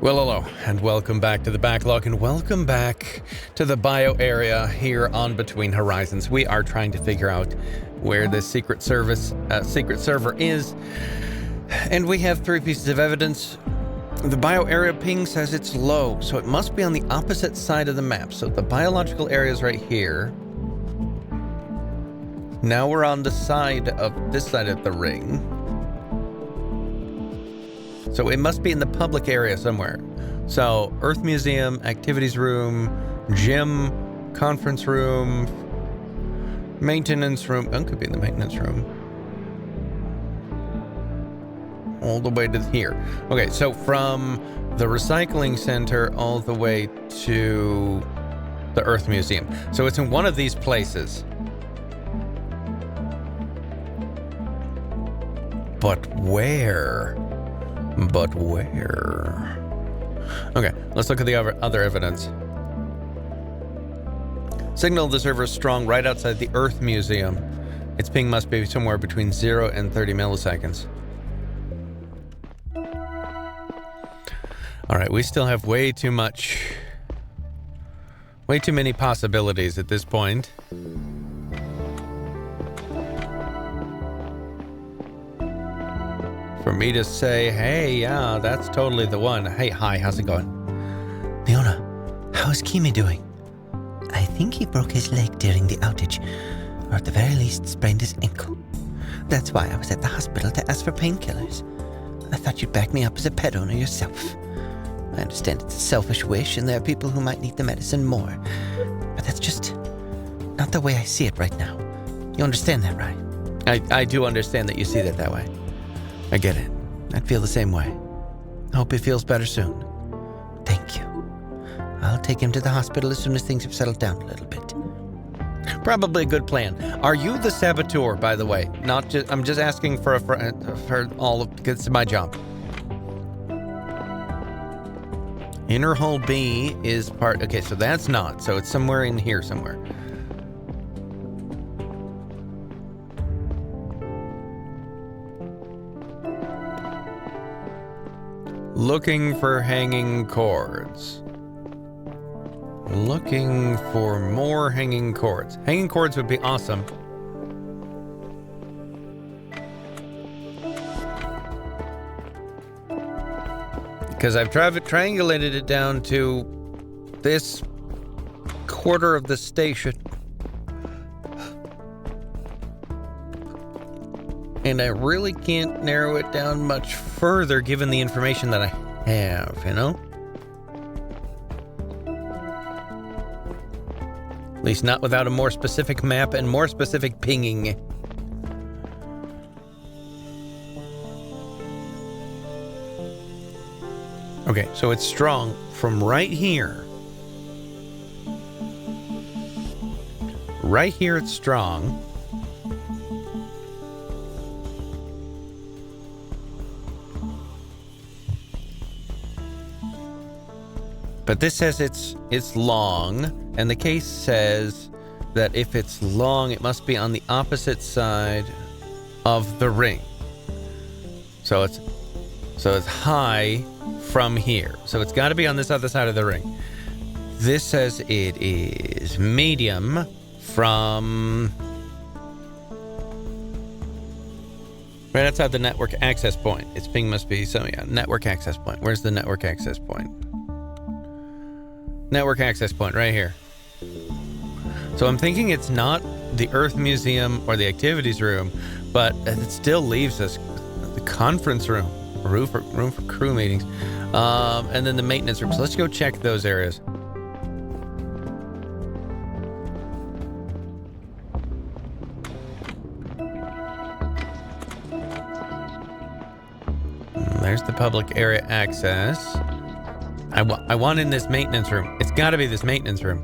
Well, hello, and welcome back to the BackLog, and welcome back to the bio area here on Between Horizons. We are trying to figure out where this secret server is, and we have 3 pieces of evidence. The bio area ping says it's low, so it must be on the opposite side of the map. So the biological area is right here. Now we're on this side of the ring. So it must be in the public area somewhere. So Earth Museum, activities room, gym, conference room, maintenance room. Oh, could be in the maintenance room. All the way to here. Okay, so from the recycling center all the way to the Earth Museum. So it's in one of these places. But where? Okay, let's look at the other evidence. Signal of the server is strong right outside the Earth Museum. Its ping must be somewhere between 0 and 30 milliseconds. All right, we still have way too many possibilities at this point. For me to say, hey, yeah, that's totally the one. Hey, hi, how's it going? Leona, how's Kimi doing? I think he broke his leg during the outage, or at the very least sprained his ankle. That's why I was at the hospital to ask for painkillers. I thought you'd back me up as a pet owner yourself. I understand it's a selfish wish, and there are people who might need the medicine more, but that's just not the way I see it right now. You understand that, right? I do understand that you see that way. I get it. I'd feel the same way. I hope he feels better soon. Thank you. I'll take him to the hospital as soon as things have settled down a little bit. Probably a good plan. Are you the saboteur, by the way? I'm just asking for all of, because it's my job. Inner hull B is part. Okay, so that's not. So it's somewhere in here somewhere. Looking for hanging cords. Looking for more hanging cords. Hanging cords would be awesome. Because I've triangulated it down to this quarter of the station. And I really can't narrow it down much further given the information that I have, you know? At least not without a more specific map and more specific pinging. Okay, so it's strong from right here. Right here it's strong. But this says it's long, and the case says that if it's long, it must be on the opposite side of the ring. So it's high from here. So it's got to be on this other side of the ring. This says it is medium from right outside the network access point. Its ping must be network access point. Where's the network access point? Network access point right here. So I'm thinking it's not the Earth Museum or the activities room, but it still leaves us the conference room, room for crew meetings, and then the maintenance room. So let's go check those areas. There's the public area access. I want in this maintenance room. It's got to be this maintenance room.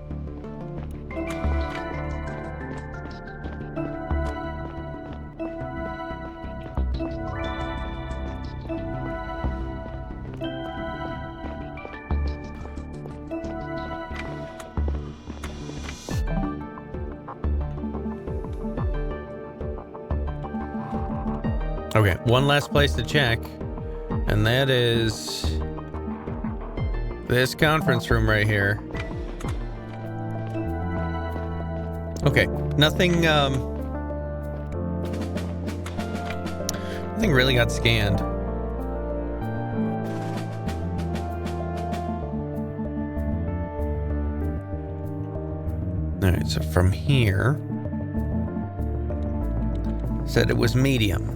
Okay, one last place to check, and that is This conference room right here. Okay, nothing really got scanned. All right, so from here, said it was medium.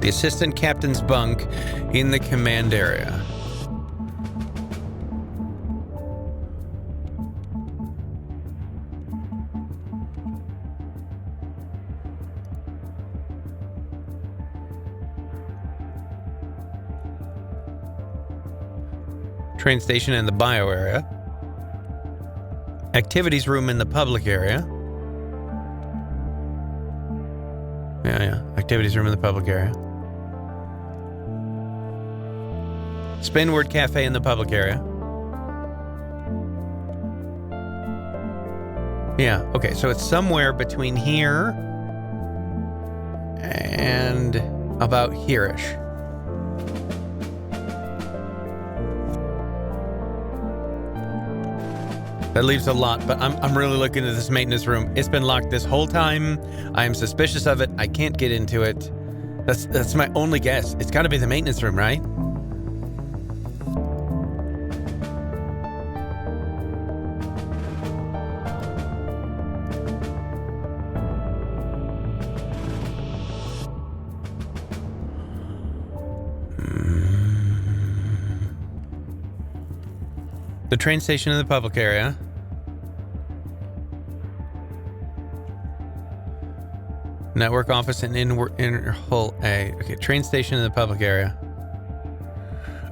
The assistant captain's bunk in the command area. Train station in the bio area. Activities room in the public area. Yeah. Activities room in the public area. Spinward Cafe in the public area. Yeah, okay, so it's somewhere between here and about here-ish. That leaves a lot, but I'm really looking at this maintenance room. It's been locked this whole time. I am suspicious of it. I can't get into it. That's my only guess. It's got to be the maintenance room, right? The train station in the public area. Network office and inner hull A. Okay, train station in the public area.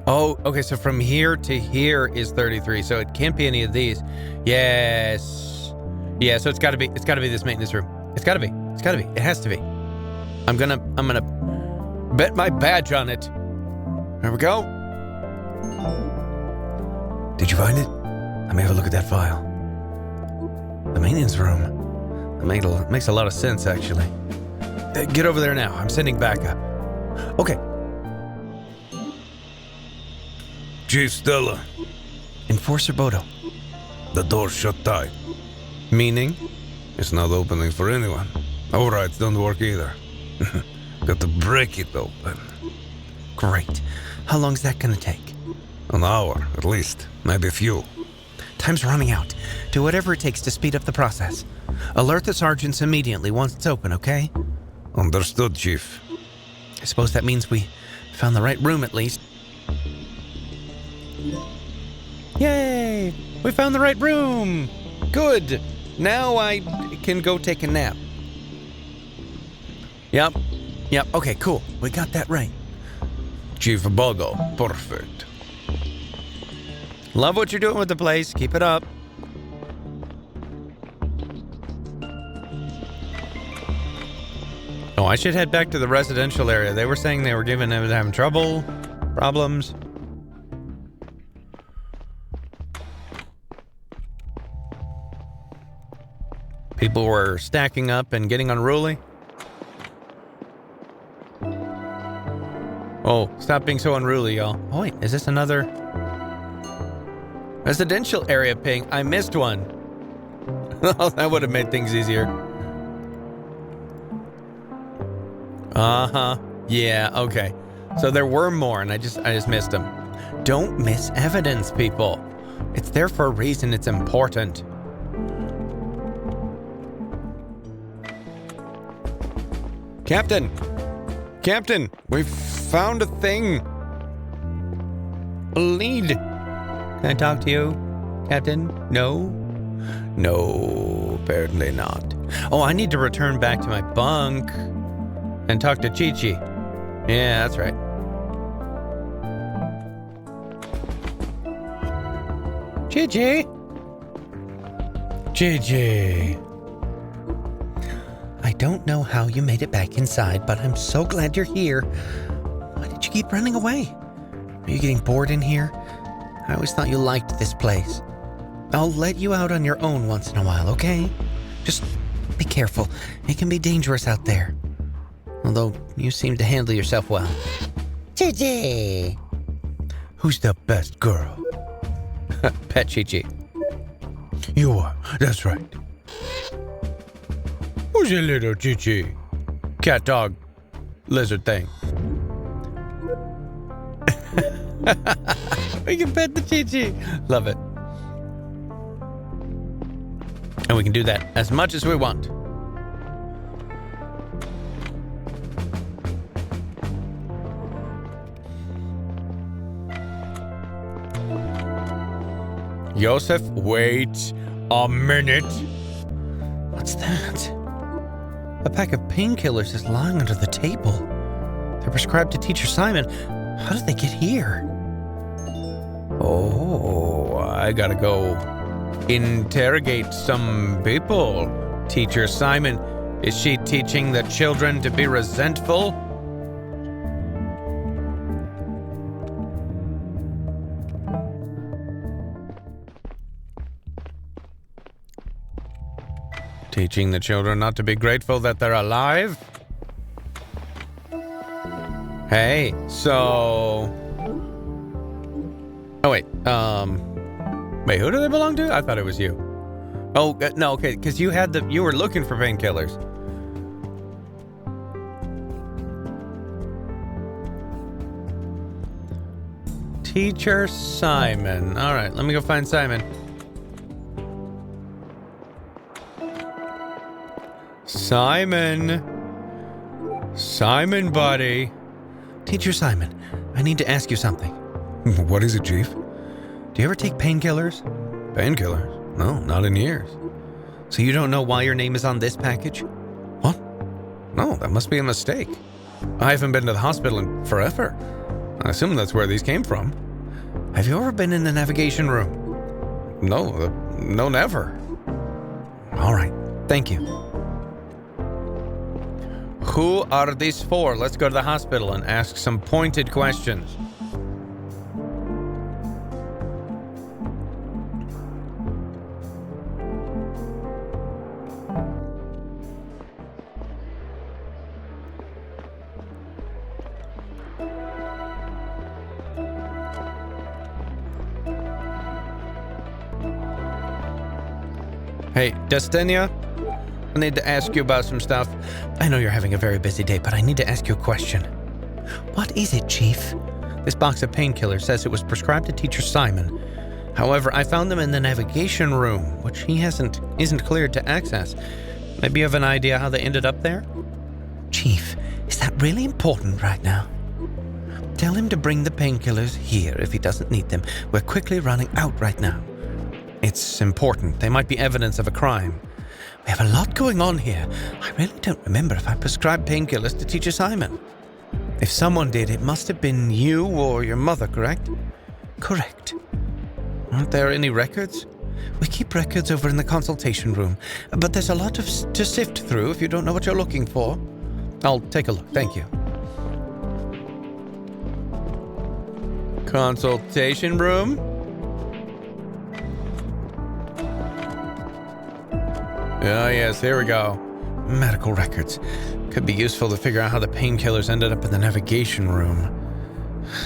Oh, okay, so from here to here is 33, so it can't be any of these. Yes. Yeah, so it's gotta be this maintenance room. It's gotta be. It has to be. I'm gonna bet my badge on it. There we go. Did you find it? Let me have a look at that file. The maintenance room. That makes a lot of sense, actually. Get over there now. I'm sending backup. Okay. Chief Stella. Enforcer Bodo. The door's shut tight. Meaning? It's not opening for anyone. Overrides don't work either. Got to break it open. Great. How long's that gonna take? An hour, at least. Maybe a few. Time's running out. Do whatever it takes to speed up the process. Alert the sergeants immediately once it's open, okay? Understood, Chief. I suppose that means we found the right room at least. Yay! We found the right room! Good! Now I can go take a nap. Yep. Okay, cool. We got that right. Chief Bodo, perfect. Love what you're doing with the place. Keep it up. Oh, I should head back to the residential area. They were saying they were having problems. People were stacking up and getting unruly. Oh, stop being so unruly, y'all. Oh, wait, is this another residential area ping? I missed one. That would have made things easier. Uh-huh. Yeah, okay. So there were more, and I just missed them. Don't miss evidence, people. It's there for a reason. It's important. Captain, we've found a thing. A lead. Can I talk to you, Captain? No, apparently not. Oh, I need to return back to my bunk and talk to Chi-Chi. Yeah, that's right. Chi-Chi. I don't know how you made it back inside, but I'm so glad you're here. Why did you keep running away? Are you getting bored in here? I always thought you liked this place. I'll let you out on your own once in a while, okay? Just be careful. It can be dangerous out there. Although you seem to handle yourself well. Gigi! Who's the best girl? Pet Chi-Chi. You are. That's right. Who's your little Chi-Chi? Cat, dog, lizard thing. We can pet the Chi-Chi. Love it. And we can do that as much as we want. Joseph, wait a minute. What's that? A pack of painkillers is lying under the table. They're prescribed to Teacher Simon. How did they get here? Oh, I gotta go interrogate some people. Teacher Simon, is she teaching the children to be resentful? Teaching the children not to be grateful that they're alive? Hey, so... Oh, wait, wait, who do they belong to? I thought it was you. Oh, no, okay, because you were looking for painkillers. Teacher Simon. All right, let me go find Simon. Simon, buddy. Teacher Simon, I need to ask you something. What is it, Chief? Do you ever take painkillers? Painkillers? No, not in years. So you don't know why your name is on this package? What? No, that must be a mistake. I haven't been to the hospital in forever. I assume that's where these came from. Have you ever been in the navigation room? No, never. All right, thank you. Who are these for? Let's go to the hospital and ask some pointed questions. Hey, Destinia? I need to ask you about some stuff. I know you're having a very busy day, but I need to ask you a question. What is it, Chief? This box of painkillers says it was prescribed to Teacher Simon. However, I found them in the navigation room, which he isn't cleared to access. Maybe you have an idea how they ended up there? Chief, is that really important right now? Tell him to bring the painkillers here if he doesn't need them. We're quickly running out right now. It's important. They might be evidence of a crime. We have a lot going on here. I really don't remember if I prescribed painkillers to Teacher Simon. If someone did, it must have been you or your mother, correct? Correct. Aren't there any records? We keep records over in the consultation room, but there's a lot to sift through if you don't know what you're looking for. I'll take a look, thank you. Consultation room? Oh, yes, here we go. Medical records. Could be useful to figure out how the painkillers ended up in the navigation room.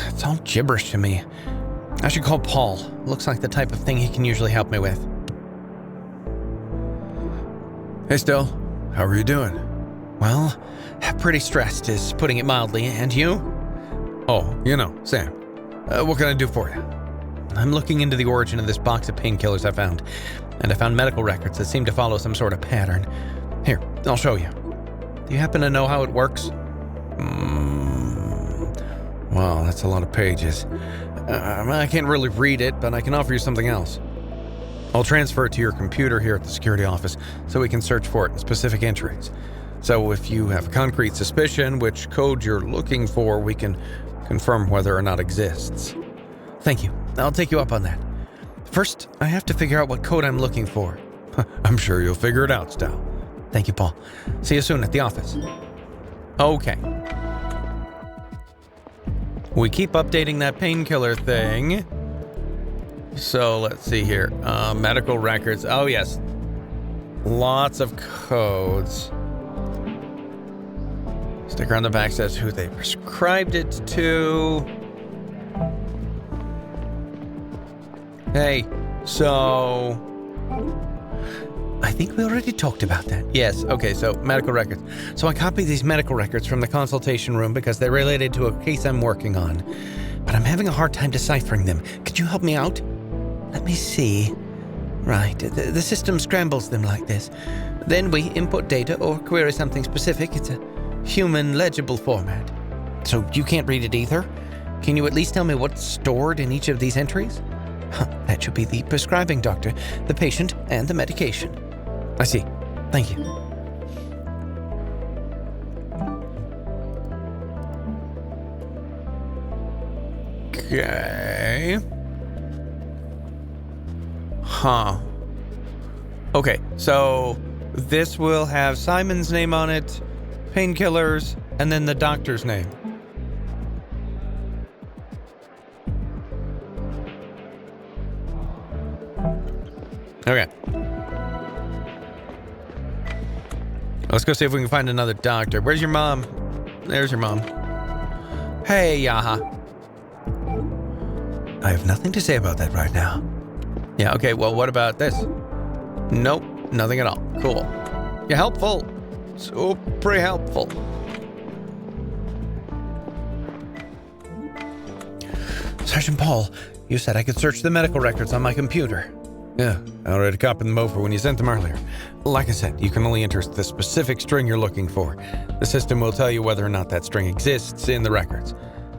It's all gibberish to me. I should call Paul. Looks like the type of thing he can usually help me with. Hey, Stell. How are you doing? Well, pretty stressed is putting it mildly. And you? Oh, Sam. What can I do for you? I'm looking into the origin of this box of painkillers I found. And I found medical records that seem to follow some sort of pattern. Here, I'll show you. Do you happen to know how it works? Wow, that's a lot of pages. I can't really read it, but I can offer you something else. I'll transfer it to your computer here at the security office so we can search for it in specific entries. So if you have a concrete suspicion which code you're looking for, we can confirm whether or not it exists. Thank you. I'll take you up on that. First, I have to figure out what code I'm looking for. I'm sure you'll figure it out, Stell. Thank you, Paul. See you soon at the office. Okay. We keep updating that painkiller thing. So let's see here. Medical records. Oh, yes. Lots of codes. Sticker on the back says who they prescribed it to. Hey, so... I think we already talked about that. Yes, okay, so medical records. So I copied these medical records from the consultation room because they're related to a case I'm working on. But I'm having a hard time deciphering them. Could you help me out? Let me see. Right, the system scrambles them like this. Then we input data or query something specific. It's a human legible format. So you can't read it either? Can you at least tell me what's stored in each of these entries? That should be the prescribing doctor, the patient, and the medication. I see. Thank you. Okay. Huh. Okay, so this will have Simon's name on it, painkillers, and then the doctor's name. Okay. Let's go see if we can find another doctor. Where's your mom? There's your mom. Hey, Yaha. I have nothing to say about that right now. Yeah, okay, well, what about this? Nope, nothing at all. Cool. You're helpful. Super helpful. Sergeant Paul, you said I could search the medical records on my computer. Yeah, I already copied them over when you sent them earlier. Like I said, you can only enter the specific string you're looking for. The system will tell you whether or not that string exists in the records.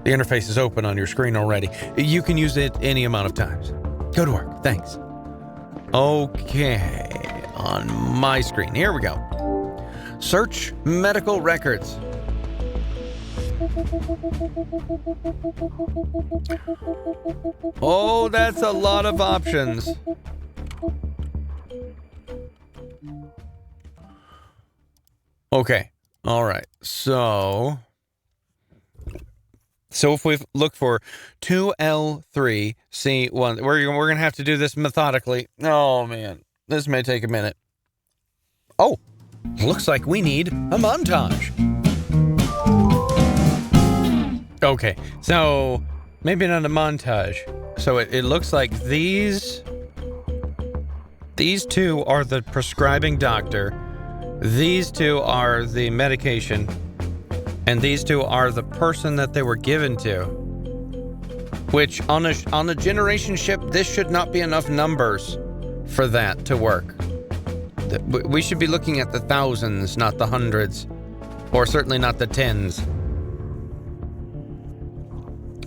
The interface is open on your screen already. You can use it any amount of times. Go to work, thanks. Okay, on my screen. Here we go. Search medical records. Oh, that's a lot of options. Okay, all right. So if we look for 2L3C1, we're going to have to do this methodically. Oh, man. This may take a minute. Oh, looks like we need a montage. Okay, so maybe not a montage. So it looks like these two are the prescribing doctor. These two are the medication. And these two are the person that they were given to. Which on a generation ship, this should not be enough numbers for that to work. We should be looking at the thousands, not the hundreds. Or certainly not the tens.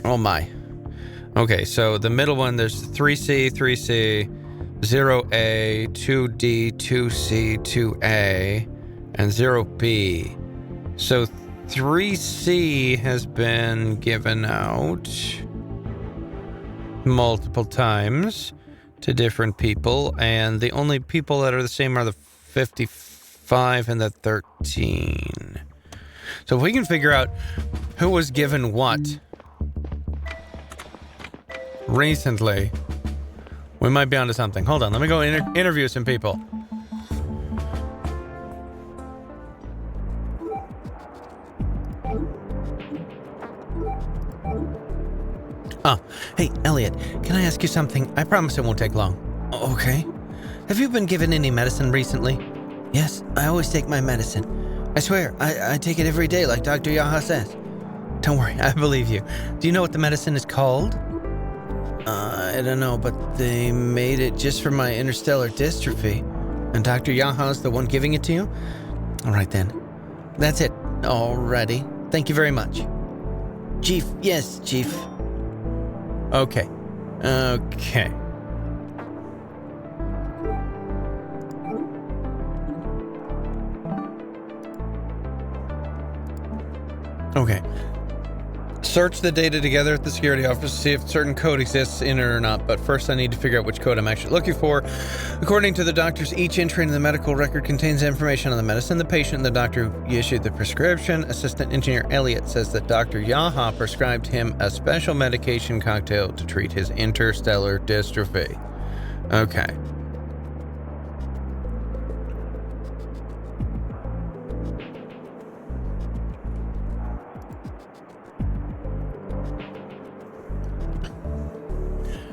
Oh my. Okay, so the middle one, there's 3C, 3C, 0A, 2D, 2C, 2A, and 0B. So 3C has been given out multiple times to different people, and the only people that are the same are the 55 and the 13. So if we can figure out who was given what recently, we might be onto something. Hold on, let me go interview some people. Oh, hey, Elliot, can I ask you something? I promise it won't take long. Okay. Have you been given any medicine recently? Yes, I always take my medicine. I swear, I take it every day like Dr. Yaha says. Don't worry, I believe you. Do you know what the medicine is called? I don't know, but they made it just for my interstellar dystrophy. And Dr. Yaha's the one giving it to you? All right then. That's it. Alrighty. Thank you very much. Chief, yes, Chief. Okay. Okay. Search the data together at the security office to see if certain code exists in it or not, but first I need to figure out which code I'm actually looking for. According to the doctors, each entry in the medical record contains information on the medicine, the patient, and the doctor who issued the prescription. Assistant Engineer Elliot says that Dr. Yaha prescribed him a special medication cocktail to treat his interstellar dystrophy. Okay.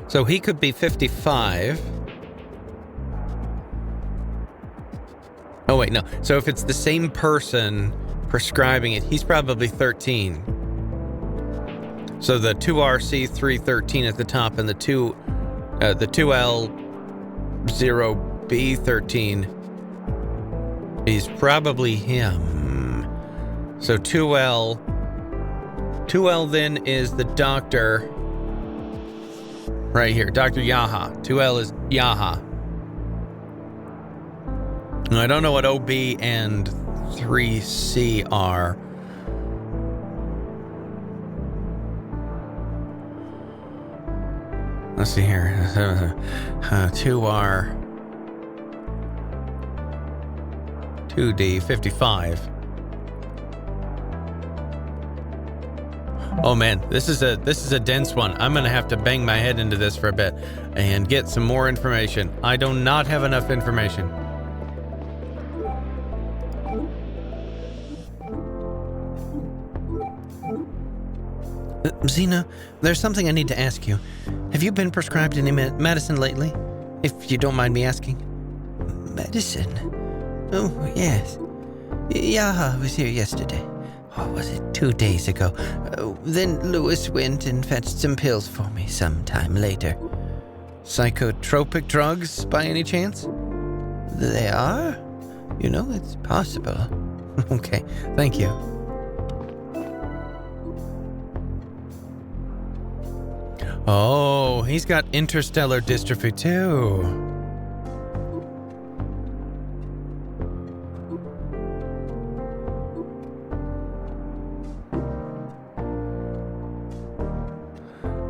So he could be 55. Oh, wait, no. So if it's the same person prescribing it, he's probably 13. So the 2RC313 at the top and the 2L0B13 is probably him. So 2L then is the doctor right here, Dr. Yaha. 2L is Yaha. And I don't know what OB and 3C are. Let's see here. 2R. 2D, 55. Oh man, this is a dense one. I'm gonna have to bang my head into this for a bit and get some more information. I do not have enough information. Xena, there's something I need to ask you. Have you been prescribed any medicine lately? If you don't mind me asking. Medicine? Oh, yes. Yaha was here yesterday. Or was it 2 days ago? Then Lewis went and fetched some pills for me sometime later. Psychotropic drugs, by any chance? They are? You know, it's possible. Okay, thank you. Oh, he's got interstellar dystrophy too.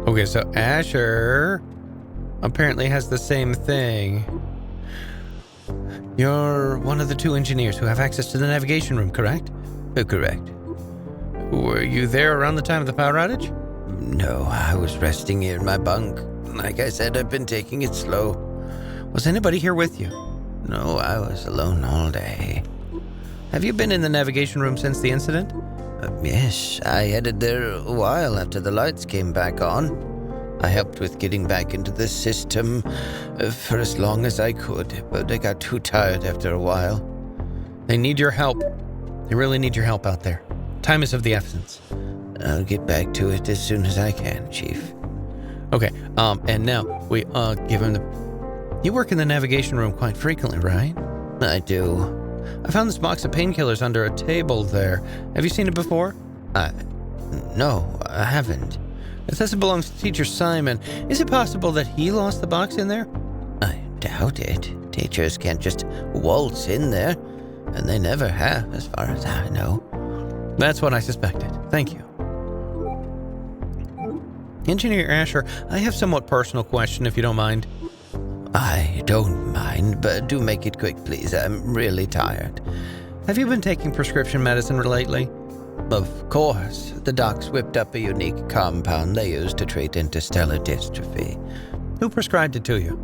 Okay, so Asher apparently has the same thing. You're one of the 2 engineers who have access to the navigation room, correct? Correct. Were you there around the time of the power outage? No, I was resting here in my bunk. Like I said, I've been taking it slow. Was anybody here with you? No, I was alone all day. Have you been in the navigation room since the incident? Yes, I headed there a while after the lights came back on. I helped with getting back into the system for as long as I could, but I got too tired after a while. They need your help. They really need your help out there. Time is of the essence. I'll get back to it as soon as I can, Chief. Okay, and now we give him the... You work in the navigation room quite frequently, right? I do. I found this box of painkillers under a table there. Have you seen it before? No, I haven't. It says it belongs to Teacher Simon. Is it possible that he lost the box in there? I doubt it. Teachers can't just waltz in there, and they never have, as far as I know. That's what I suspected. Thank you. Engineer Asher, I have a somewhat personal question, if you don't mind. I don't mind, but do make it quick, please. I'm really tired. Have you been taking prescription medicine lately? Of course. The docs whipped up a unique compound they use to treat interstellar dystrophy. Who prescribed it to you?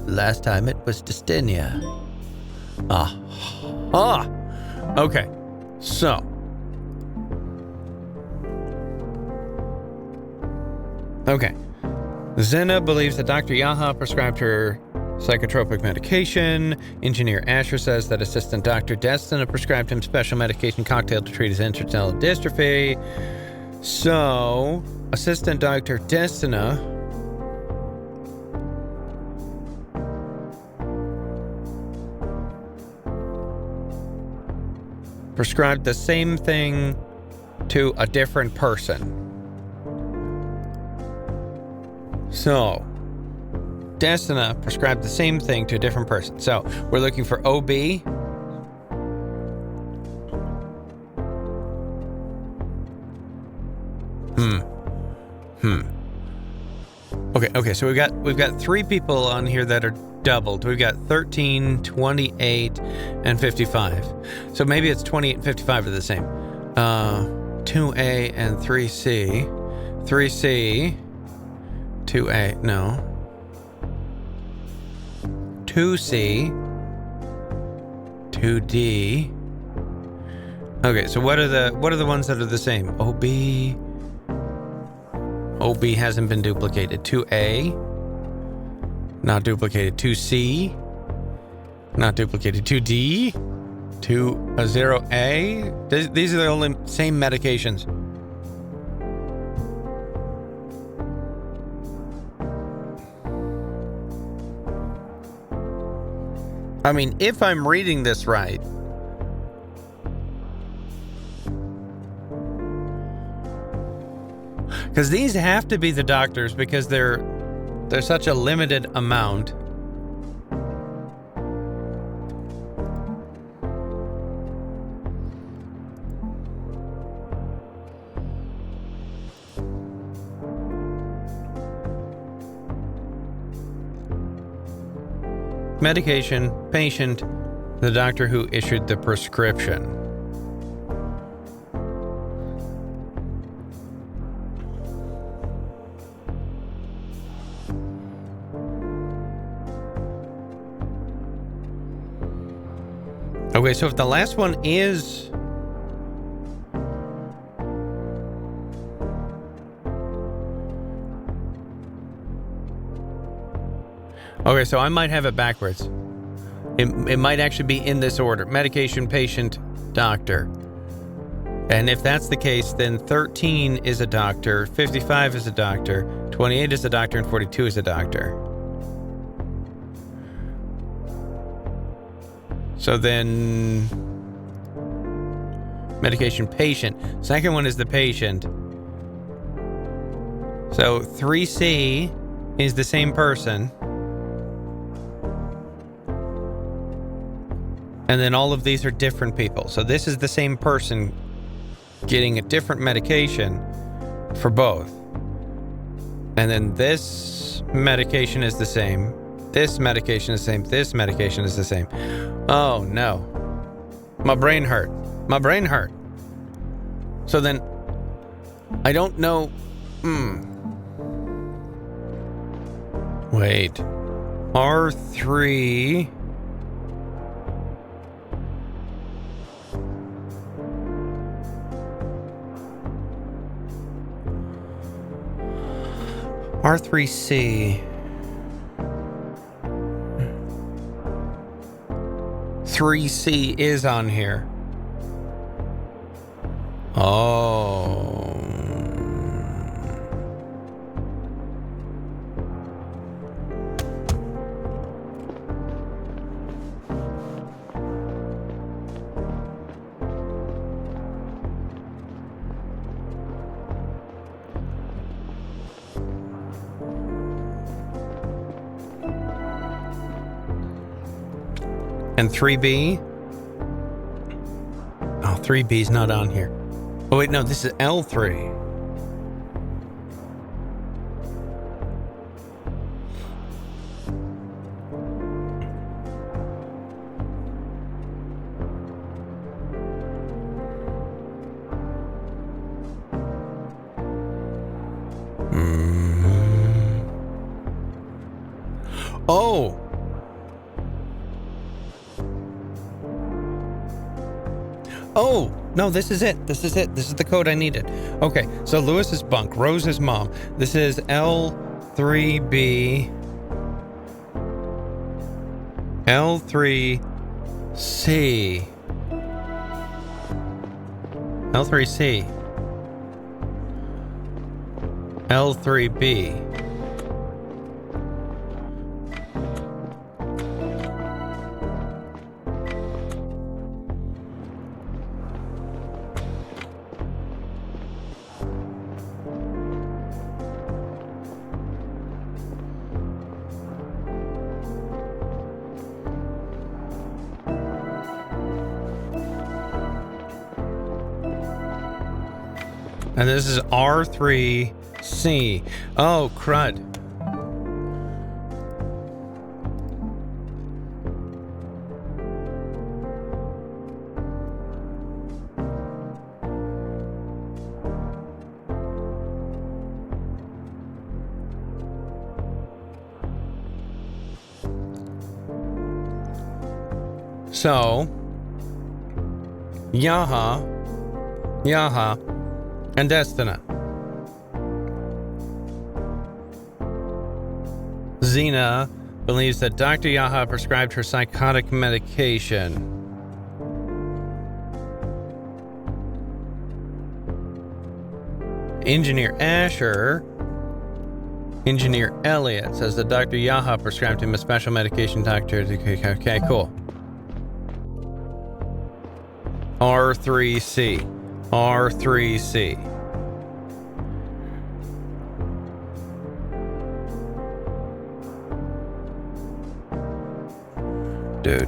Last time it was Dystinia. Okay. So. Okay. Xena believes that Dr. Yaha prescribed her psychotropic medication. Engineer Asher says that Assistant Dr. Destina prescribed him special medication cocktail to treat his interstellar dystrophy. So, Assistant Dr. Destina prescribed the same thing to a different person. So, Destina prescribed the same thing to a different person. So, we're looking for OB. Okay, so we've got 3 people on here that are doubled. We've got 13, 28, and 55. So maybe it's 28 and 55 are the same. 2A and 3C. 3C. 2A, no. 2C. 2D. Okay, so what are the ones that are the same? OB hasn't been duplicated. 2A. Not duplicated. 2C. Not duplicated. 2D. 0A. These are the only same medications. I mean, if I'm reading this right, because these have to be the doctors because they're such a limited amount. Medication, patient, the doctor who issued the prescription. Okay, so if the last one is... Okay, so I might have it backwards. It might actually be in this order. Medication, patient, doctor. And if that's the case, then 13 is a doctor, 55 is a doctor, 28 is a doctor, and 42 is a doctor. So then... medication, patient. Second one is the patient. So 3C is the same person. And then all of these are different people. So this is the same person getting a different medication for both. And then this medication is the same. This medication is the same. This medication is the same. Oh no. My brain hurt. My brain hurt. So then I don't know. Wait. R3. R3C. 3C is on here. Oh. And 3B? Oh, 3B's not on here. Oh, wait, no, this is L3. Oh! Oh, no, this is it. This is it. This is the code I needed. Okay, so Lewis is bunk. Rose is mom. This is L3B. L3C. L3C. L3B. And this is R3C. Oh, crud. So, Yaha, and Destina. Xena, believes that Dr. Yaha prescribed her psychotic medication. Engineer Elliot says that Dr. Yaha prescribed him a special medication. Okay, cool. R3C.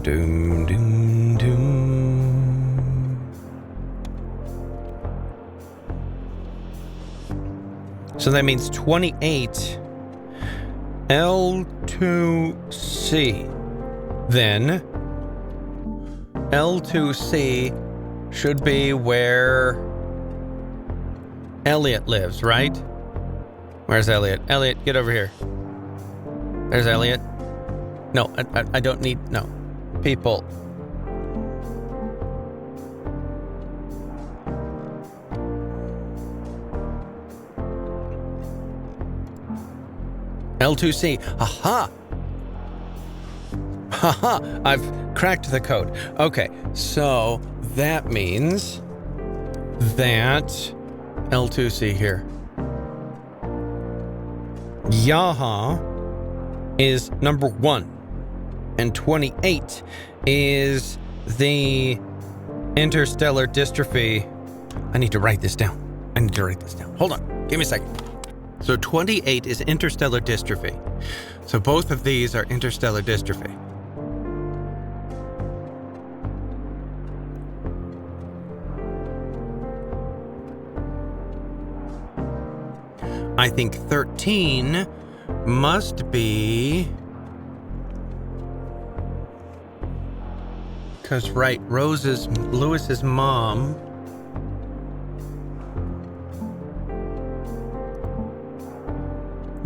Doom. So that means 28 L2C. Then L2C should be where Elliot lives, right? Where's Elliot? Elliot, get over here. There's Elliot. No, I don't need... No. People. L2C. Aha! Haha! I've cracked the code. Okay, so that means that L2C here. Yaha is number 1. And 28 is the interstellar dystrophy. I need to write this down. Hold on. Give me a second. So 28 is interstellar dystrophy. So both of these are interstellar dystrophy. I think 13 must be... Because, right, Lewis's mom...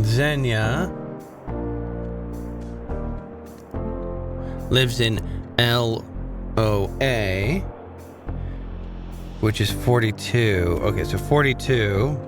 Xenia lives in LOA, which is 42. Okay, so 42.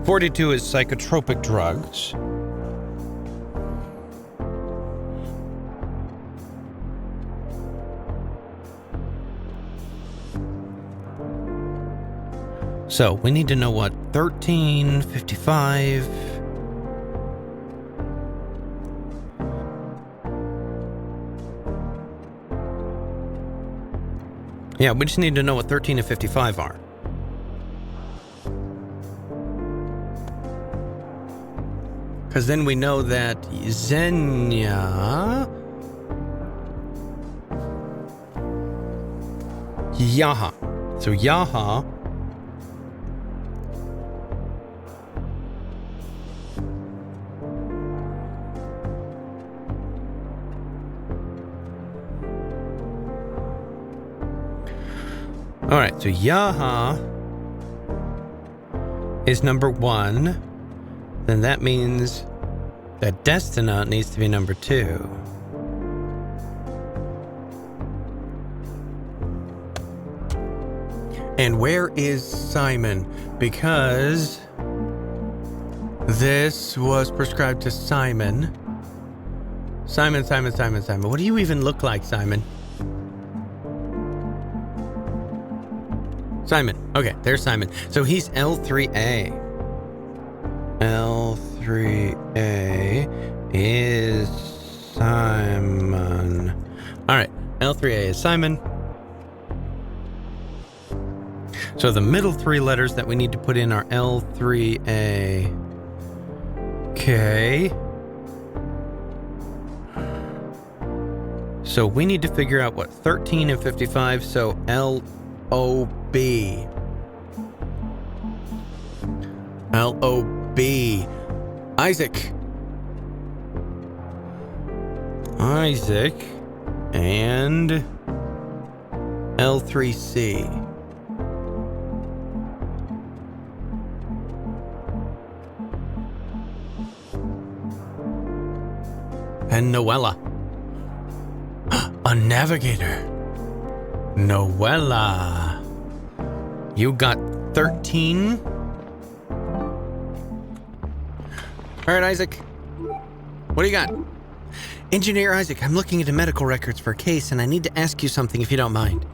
Forty-two is psychotropic drugs. So we need to know what 1355. Yeah, we just need to know what 13 and 55 are. Because then we know that Xenia... Yaha. So Yaha... Alright, so Yaha is number 1. Then that means that Destina needs to be number 2. And where is Simon? Because this was prescribed to Simon. Simon. What do you even look like, Simon? Simon. Okay, there's Simon. So he's L3A. L3A is Simon. All right, L3A is Simon. So the middle 3 letters that we need to put in are L3A. Okay. So we need to figure out what 13 and 55, so LOB. Isaac and L3C. And Noella. A navigator. Noella. You got 13? All right, Isaac. What do you got? Engineer Isaac, I'm looking into medical records for a case, and I need to ask you something if you don't mind.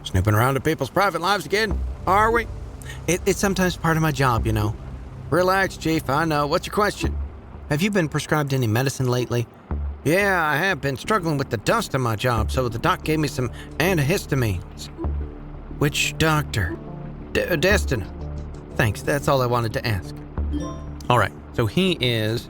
Snooping around at people's private lives again, are we? It's sometimes part of my job, you know. Relax, Chief, I know. What's your question? Have you been prescribed any medicine lately? Yeah, I have been struggling with the dust in my job, so the doc gave me some antihistamines. Which doctor? Destin. Thanks, that's all I wanted to ask. All right, so he is...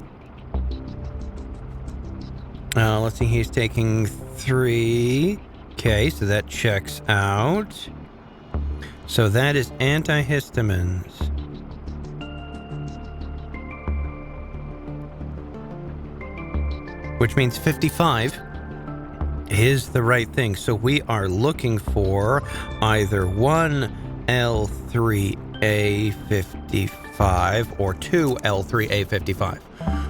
let's see, he's taking 3. Okay, so that checks out. So that is antihistamines. Which means 55 is the right thing. So we are looking for either 1 L3A55 or 2 L3A55.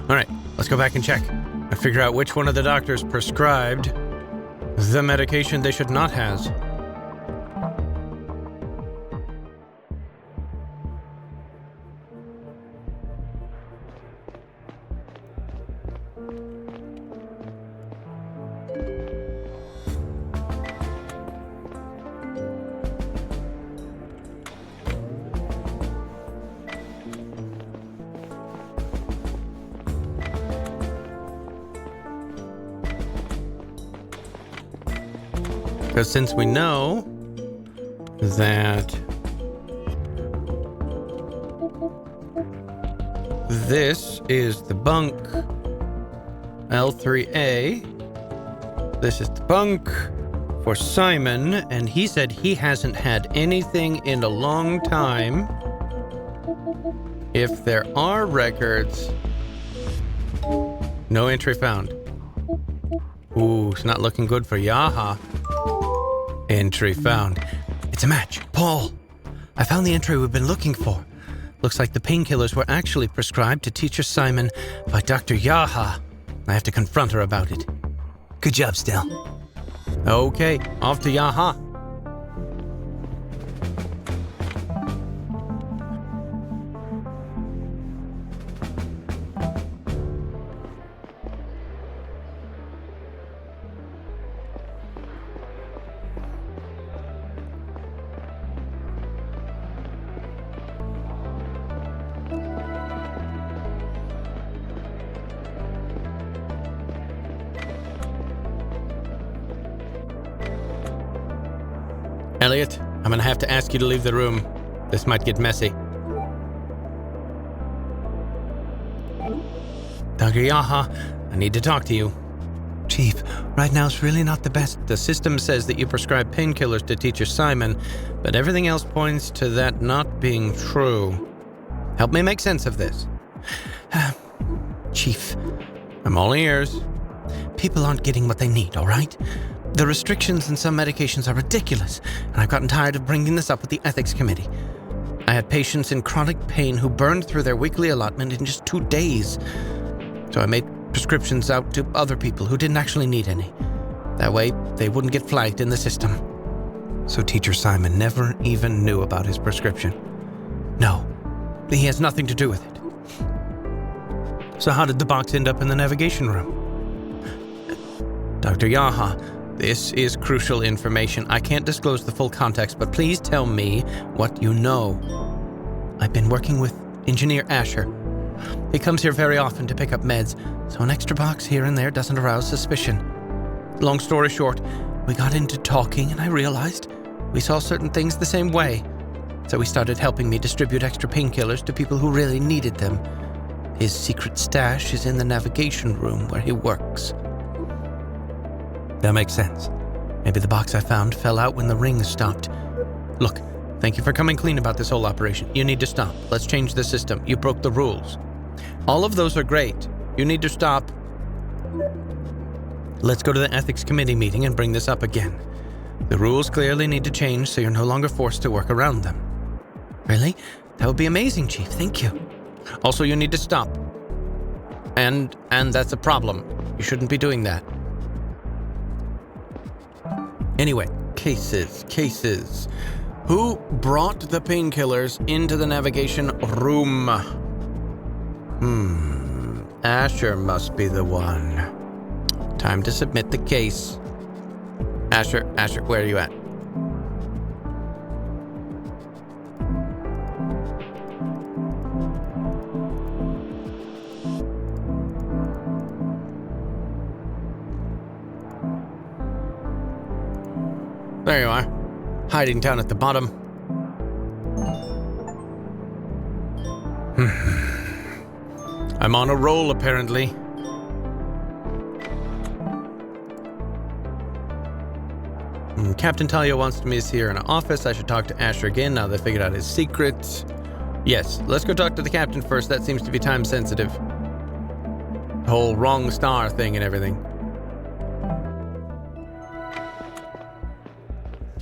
All right, let's go back and check and figure out which one of the doctors prescribed the medication they should not have. Because since we know that this is the bunk L3A, this is the bunk for Simon, and he said he hasn't had anything in a long time. If there are records, no entry found. Ooh, it's not looking good for Yaha. Entry found. It's a match. Paul, I found the entry we've been looking for. Looks like the painkillers were actually prescribed to teacher Simon by Dr. Yaha. I have to confront her about it. Good job, Stell. Okay, off to Yaha. Elliot, I'm gonna have to ask you to leave the room. This might get messy. Dr. Yaha, I need to talk to you. Chief, right now it's really not the best. The system says that you prescribe painkillers to teacher Simon, but everything else points to that not being true. Help me make sense of this. Chief, I'm all ears. people aren't getting what they need, all right? The restrictions in some medications are ridiculous, and I've gotten tired of bringing this up with the ethics committee. I had patients in chronic pain who burned through their weekly allotment in just 2 days. So I made prescriptions out to other people who didn't actually need any. That way, they wouldn't get flagged in the system. So Teacher Simon never even knew about his prescription. No, he has nothing to do with it. So how did the box end up in the navigation room? Dr. Yaha, this is crucial information. I can't disclose the full context, but please tell me what you know. I've been working with Engineer Asher. He comes here very often to pick up meds, so an extra box here and there doesn't arouse suspicion. Long story short, we got into talking and I realized we saw certain things the same way. So he started helping me distribute extra painkillers to people who really needed them. His secret stash is in the navigation room where he works. That makes sense. Maybe the box I found fell out when the rings stopped. Look, thank you for coming clean about this whole operation. You need to stop. Let's change the system. You broke the rules. All of those are great. You need to stop. Let's go to the ethics committee meeting and bring this up again. The rules clearly need to change so you're no longer forced to work around them. Really? That would be amazing, Chief. Thank you. Also, you need to stop. And that's a problem. You shouldn't be doing that. Anyway, cases. Who brought the painkillers into the navigation room? Asher must be the one. Time to submit the case. Asher, where are you at? There you are, hiding down at the bottom. I'm on a roll, apparently. Captain Talia wants me here in an office. I should talk to Asher again now they figured out his secret. Yes, let's go talk to the captain first. That seems to be time sensitive. The whole wrong star thing and everything.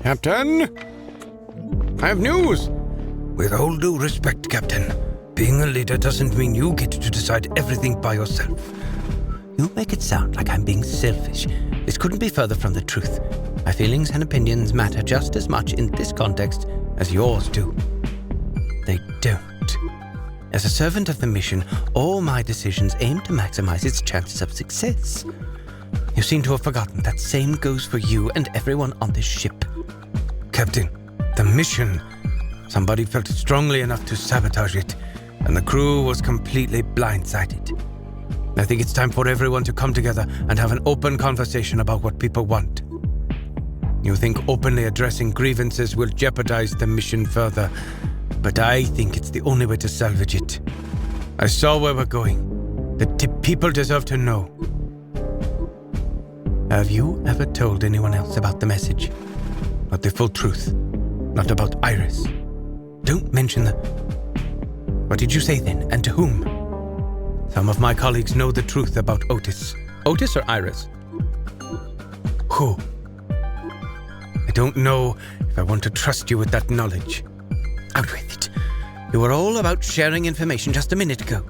Captain? I have news! With all due respect, Captain, being a leader doesn't mean you get to decide everything by yourself. You make it sound like I'm being selfish. This couldn't be further from the truth. My feelings and opinions matter just as much in this context as yours do. They don't. As a servant of the mission, all my decisions aim to maximize its chances of success. You seem to have forgotten that same goes for you and everyone on this ship. Captain, the mission. Somebody felt strongly enough to sabotage it, and the crew was completely blindsided. I think it's time for everyone to come together and have an open conversation about what people want. You think openly addressing grievances will jeopardize the mission further, but I think it's the only way to salvage it. I saw where we're going. The people deserve to know. Have you ever told anyone else about the message? Not the full truth. Not about Iris. Don't mention the... What did you say then, and to whom? Some of my colleagues know the truth about Otis. Otis or Iris? Who? I don't know if I want to trust you with that knowledge. Out with it. You were all about sharing information just a minute ago.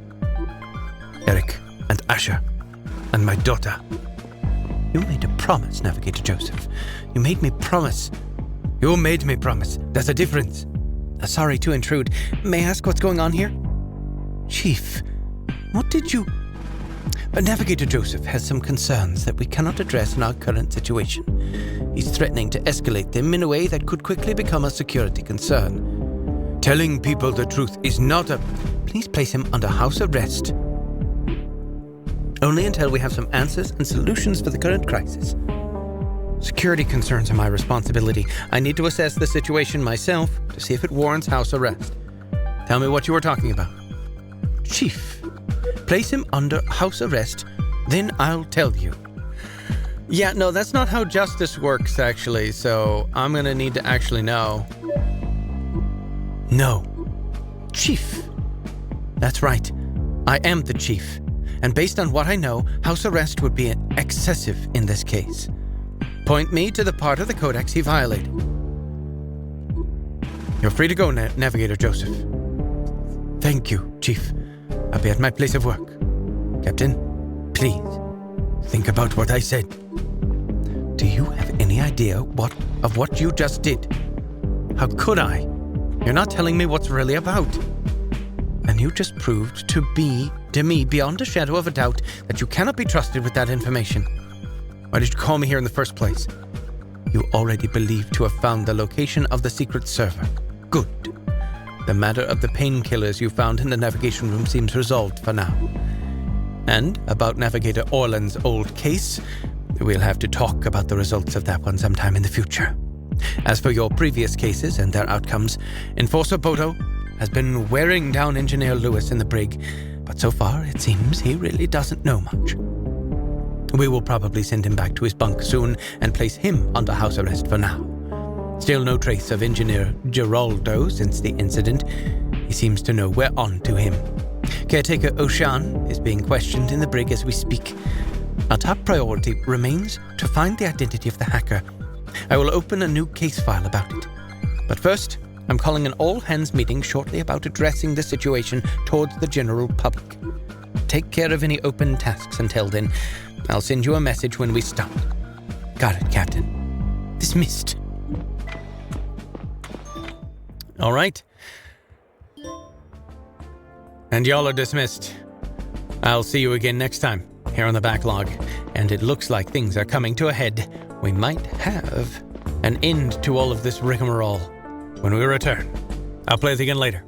Eric and Asher and my daughter. You made a promise, Navigator Joseph. You made me promise. You made me promise. There's a difference. Sorry to intrude. May I ask what's going on here? Chief, what did you... Navigator Joseph has some concerns that we cannot address in our current situation. He's threatening to escalate them in a way that could quickly become a security concern. Telling people the truth is not a... Please place him under house arrest. Only until we have some answers and solutions for the current crisis. Security concerns are my responsibility. I need to assess the situation myself to see if it warrants house arrest. Tell me what you were talking about. Chief, place him under house arrest, then I'll tell you. Yeah, no, that's not how justice works, actually, so I'm gonna need to actually know. No. Chief. That's right. I am the chief. And based on what I know, house arrest would be excessive in this case. Point me to the part of the Codex he violated. You're free to go, Navigator Joseph. Thank you, Chief. I'll be at my place of work. Captain, please, think about what I said. Do you have any idea of what you just did? How could I? You're not telling me what's really about. And you just proved to me beyond a shadow of a doubt that you cannot be trusted with that information. Why did you call me here in the first place? You already believed to have found the location of the secret server. Good. The matter of the painkillers you found in the navigation room seems resolved for now. And about Navigator Orland's old case, we'll have to talk about the results of that one sometime in the future. As for your previous cases and their outcomes, Enforcer Bodo has been wearing down Engineer Lewis in the brig, but so far it seems he really doesn't know much. We will probably send him back to his bunk soon and place him under house arrest for now. Still no trace of Engineer Geraldo since the incident. He seems to know we're on to him. Caretaker Oshan is being questioned in the brig as we speak. Our top priority remains to find the identity of the hacker. I will open a new case file about it. But first, I'm calling an all-hands meeting shortly about addressing the situation towards the general public. take care of any open tasks until then. I'll send you a message when we stop. Got it, Captain. Dismissed. All right. And y'all are dismissed. I'll see you again next time here on the BackLog. And it looks like things are coming to a head. We might have an end to all of this rigmarole when we return. I'll play it again later.